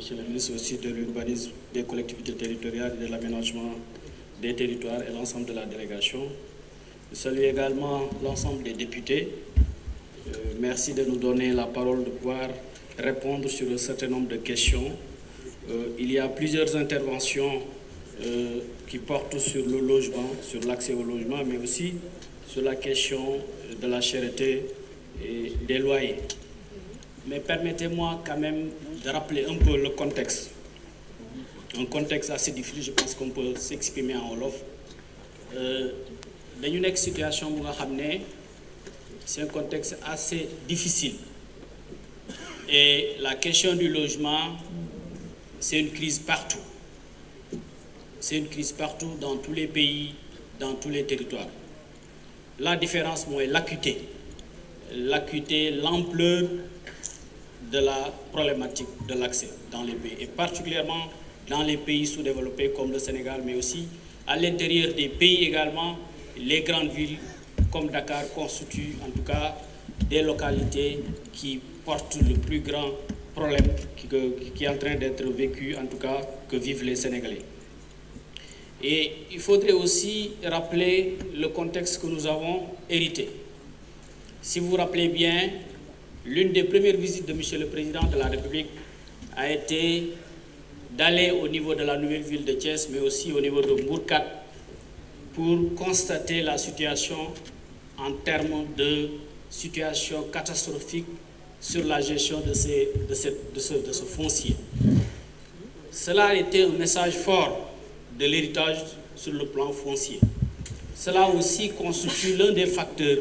Monsieur le ministre aussi de l'urbanisme, des collectivités territoriales et de l'aménagement des territoires et l'ensemble de la délégation. Je salue également l'ensemble des députés. Merci de nous donner la parole de pouvoir répondre sur un certain nombre de questions. Il y a plusieurs interventions qui portent sur le logement, sur l'accès au logement, mais aussi sur la question de la cherté et des loyers. Mais permettez-moi quand même de rappeler un peu le contexte. Un contexte assez difficile, je pense qu'on peut s'exprimer en wolof. Dañu nekk situation bu nga xam ne c'est un contexte assez difficile. Et la question du logement, c'est une crise partout. C'est une crise partout dans tous les pays, dans tous les territoires. La différence, moi, est l'acuité. L'acuité, l'ampleur de la problématique de l'accès dans les pays, et particulièrement dans les pays sous-développés comme le Sénégal, mais aussi à l'intérieur des pays également, les grandes villes comme Dakar constituent en tout cas des localités qui portent le plus grand problème qui est en train d'être vécu, en tout cas, que vivent les Sénégalais. Et il faudrait aussi rappeler le contexte que nous avons hérité. Si vous vous rappelez bien, l'une des premières visites de M. le Président de la République a été d'aller au niveau de la nouvelle ville de Thiès, mais aussi au niveau de Mbourkat, pour constater la situation en termes de situation catastrophique sur la gestion de ce foncier. Cela a été un message fort de l'héritage sur le plan foncier. Cela aussi constitue l'un des facteurs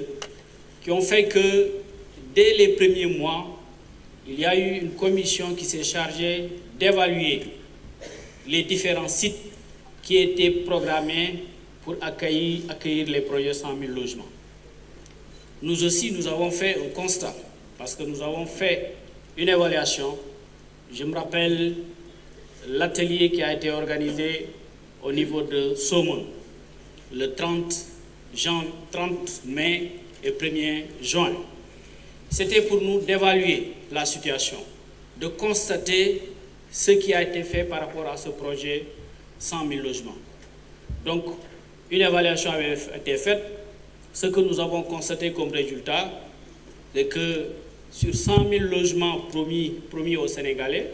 qui ont fait que dès les premiers mois, il y a eu une commission qui s'est chargée d'évaluer les différents sites qui étaient programmés pour accueillir les projets 100 000 logements. Nous aussi, nous avons fait un constat, parce que nous avons fait une évaluation. Je me rappelle l'atelier qui a été organisé au niveau de Saumon, le 30 mai et 1er juin. C'était pour nous d'évaluer la situation, de constater ce qui a été fait par rapport à ce projet 100 000 logements. Donc, une évaluation avait été faite. Ce que nous avons constaté comme résultat, c'est que sur 100 000 logements promis aux Sénégalais,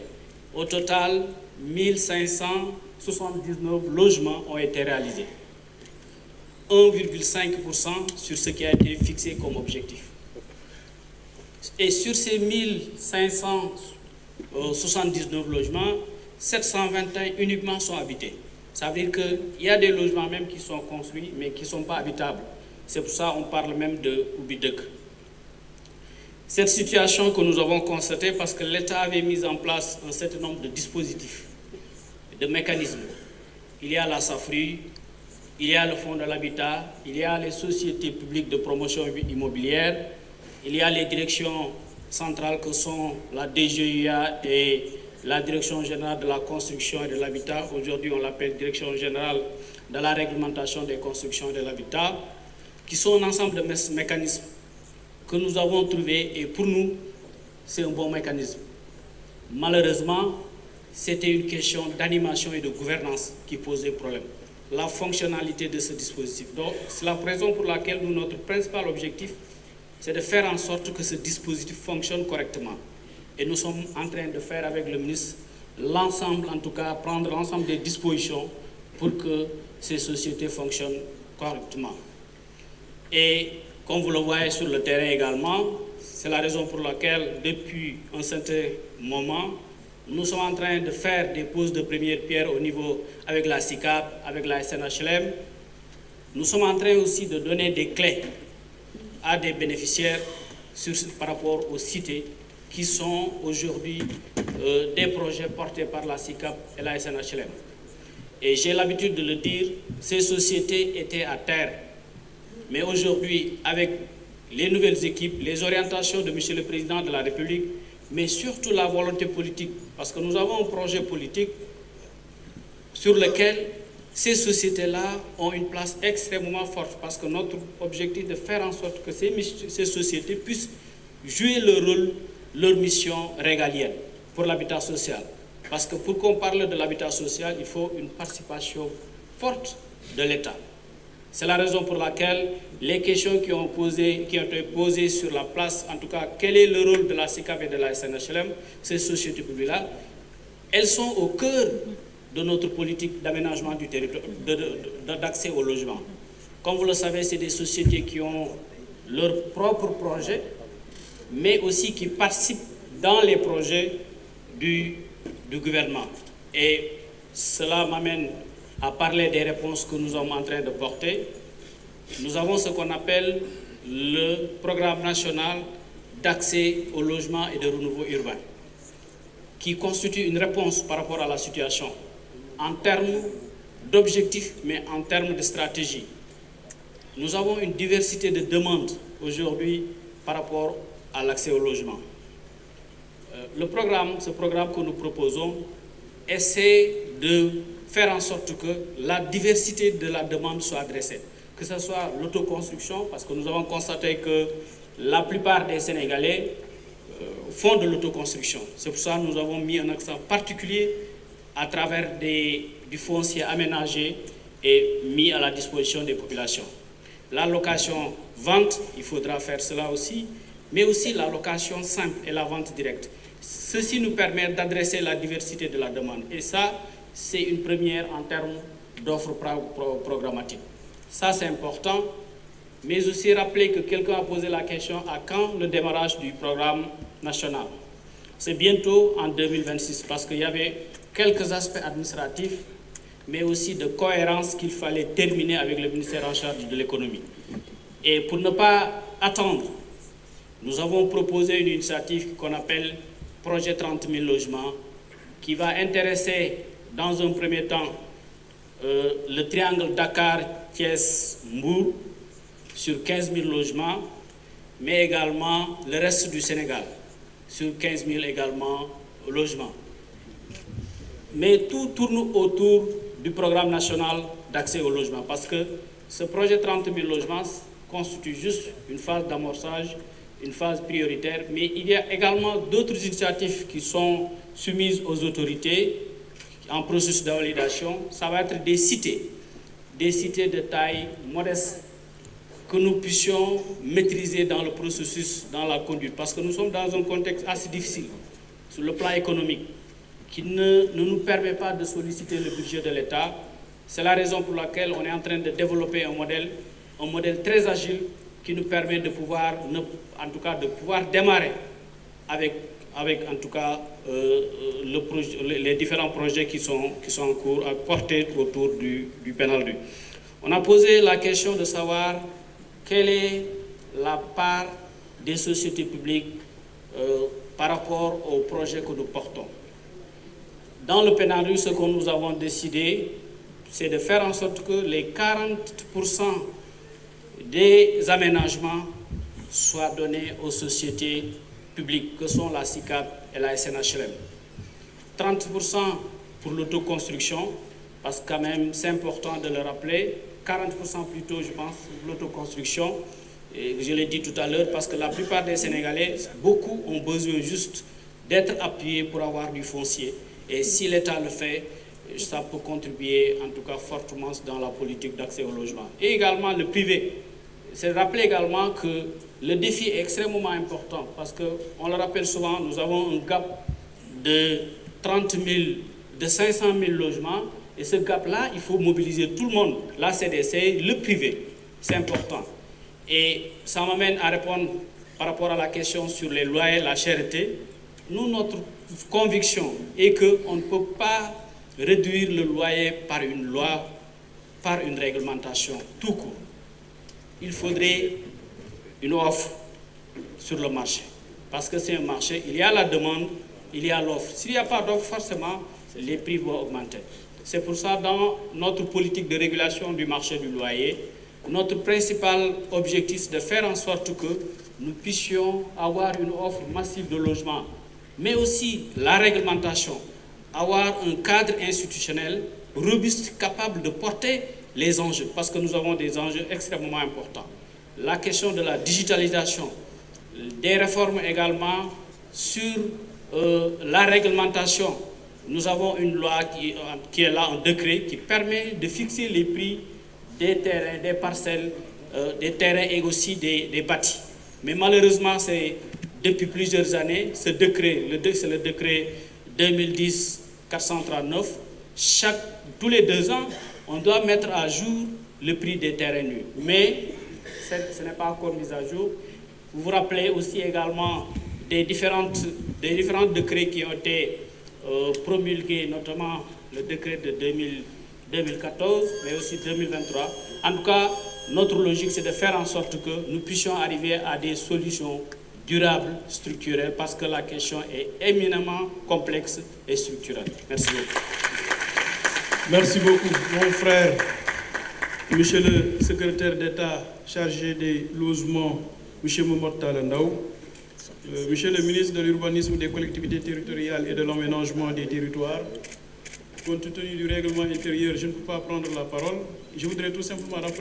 au total, 1579 logements ont été réalisés. 1,5% sur ce qui a été fixé comme objectif. Et sur ces 1579 logements, 721 uniquement sont habités. Ça veut dire qu'il y a des logements même qui sont construits, mais qui ne sont pas habitables. C'est pour ça qu'on parle même de Oubidek. Cette situation que nous avons constatée, parce que l'État avait mis en place un certain nombre de dispositifs, de mécanismes. Il y a la SAFRU, il y a le Fonds de l'habitat, il y a les sociétés publiques de promotion immobilière, il y a les directions centrales que sont la DGIA et la Direction générale de la construction et de l'habitat. Aujourd'hui, on l'appelle Direction générale de la réglementation des constructions et de l'habitat, qui sont un ensemble de mécanismes que nous avons trouvés, et pour nous, c'est un bon mécanisme. Malheureusement, c'était une question d'animation et de gouvernance qui posait problème. La fonctionnalité de ce dispositif. Donc, c'est la raison pour laquelle notre principal objectif, c'est de faire en sorte que ce dispositif fonctionne correctement. Et nous sommes en train de faire avec le ministre l'ensemble, en tout cas, prendre l'ensemble des dispositions pour que ces sociétés fonctionnent correctement. Et comme vous le voyez sur le terrain également, c'est la raison pour laquelle, depuis un certain moment, nous sommes en train de faire des poses de première pierre au niveau avec la SICAP, avec la SNHLM. Nous sommes en train aussi de donner des clés à des bénéficiaires par rapport aux cités qui sont aujourd'hui des projets portés par la SICAP et la SNHLM. Et j'ai l'habitude de le dire, ces sociétés étaient à terre. Mais aujourd'hui, avec les nouvelles équipes, les orientations de M. le Président de la République, mais surtout la volonté politique, parce que nous avons un projet politique sur lequel ces sociétés-là ont une place extrêmement forte, parce que notre objectif est de faire en sorte que ces sociétés puissent jouer leur rôle, leur mission régalienne pour l'habitat social. Parce que pour qu'on parle de l'habitat social, il faut une participation forte de l'État. C'est la raison pour laquelle les questions qui ont été posées sur la place, en tout cas, quel est le rôle de la SICAP et de la SNHLM, ces sociétés publiques-là, elles sont au cœur de notre politique d'aménagement du territoire, d'accès au logement. Comme vous le savez, c'est des sociétés qui ont leurs propres projets, mais aussi qui participent dans les projets du gouvernement. Et cela m'amène à parler des réponses que nous sommes en train de porter. Nous avons ce qu'on appelle le programme national d'accès au logement et de renouveau urbain, qui constitue une réponse par rapport à la situation en termes d'objectifs, mais en termes de stratégie. Nous avons une diversité de demandes aujourd'hui par rapport à l'accès au logement. Ce programme que nous proposons essaie de faire en sorte que la diversité de la demande soit adressée. Que ce soit l'autoconstruction, parce que nous avons constaté que la plupart des Sénégalais font de l'autoconstruction. C'est pour ça que nous avons mis un accent particulier à travers du foncier aménagé et mis à la disposition des populations. La location-vente, il faudra faire cela aussi, mais aussi la location simple et la vente directe. Ceci nous permet d'adresser la diversité de la demande. Et ça, c'est une première en termes d'offres programmatiques. Ça, c'est important, mais aussi rappeler que quelqu'un a posé la question à quand le démarrage du programme national. C'est bientôt en 2026, parce qu'il y avait quelques aspects administratifs, mais aussi de cohérence qu'il fallait terminer avec le ministère en charge de l'économie. Et pour ne pas attendre, nous avons proposé une initiative qu'on appelle Projet 30 000 logements, qui va intéresser dans un premier temps le triangle Dakar-Thiès-Mbour sur 15 000 logements, mais également le reste du Sénégal sur 15 000 également logements. Mais tout tourne autour du programme national d'accès au logement, parce que ce projet 30 000 logements constitue juste une phase d'amorçage, une phase prioritaire, mais il y a également d'autres initiatives qui sont soumises aux autorités en processus de validation. Ça va être des cités de taille modeste que nous puissions maîtriser dans le processus, dans la conduite, parce que nous sommes dans un contexte assez difficile sur le plan économique qui ne nous permet pas de solliciter le budget de l'État. C'est la raison pour laquelle on est en train de développer un modèle très agile qui nous permet de pouvoir, en tout cas, de pouvoir démarrer avec en tout cas, les différents projets qui sont en cours à porter autour du PNALDU. On a posé la question de savoir quelle est la part des sociétés publiques par rapport aux projets que nous portons. Dans le PNALDU, ce que nous avons décidé, c'est de faire en sorte que les 40% des aménagements soient donnés aux sociétés publiques, que sont la SICAP et la SNHLM. 30% pour l'autoconstruction, parce que quand même c'est important de le rappeler, 40% plutôt je pense pour l'autoconstruction, et je l'ai dit tout à l'heure, parce que la plupart des Sénégalais, beaucoup ont besoin juste d'être appuyés pour avoir du foncier. Et si l'État le fait, ça peut contribuer en tout cas fortement dans la politique d'accès au logement. Et également le privé. C'est rappeler également que le défi est extrêmement important parce qu'on le rappelle souvent, nous avons un gap de 500 000 logements et ce gap-là, il faut mobiliser tout le monde, la CDC, le privé, c'est important. Et ça m'amène à répondre par rapport à la question sur les loyers, la cherté. Nous, notre conviction est qu'on ne peut pas réduire le loyer par une loi, par une réglementation, tout court. Il faudrait une offre sur le marché. Parce que c'est un marché, il y a la demande, il y a l'offre. S'il n'y a pas d'offre, forcément, les prix vont augmenter. C'est pour ça, dans notre politique de régulation du marché du loyer, notre principal objectif, c'est de faire en sorte que nous puissions avoir une offre massive de logements, mais aussi la réglementation, avoir un cadre institutionnel robuste, capable de porter les enjeux, parce que nous avons des enjeux extrêmement importants. La question de la digitalisation, des réformes également sur la réglementation nous avons une loi qui est là, un décret, qui permet de fixer les prix des terrains, des parcelles, des terrains et aussi des bâtis. Mais malheureusement, c'est depuis plusieurs années, ce décret, c'est le décret 2010-439, tous les 2 ans, on doit mettre à jour le prix des terrains nus. Mais ce n'est pas encore mis à jour. Vous vous rappelez aussi également des différents décrets qui ont été promulgués, notamment le décret de 2014, mais aussi 2023. En tout cas, notre logique, c'est de faire en sorte que nous puissions arriver à des solutions durables, structurelles, parce que la question est éminemment complexe et structurelle. Merci beaucoup. Merci beaucoup, mon frère. Monsieur le secrétaire d'État chargé des logements, Monsieur Momar Talla Ndao. Monsieur le ministre de l'Urbanisme, des collectivités territoriales et de l'aménagement des territoires, compte tenu du règlement intérieur, je ne peux pas prendre la parole. Je voudrais tout simplement rappeler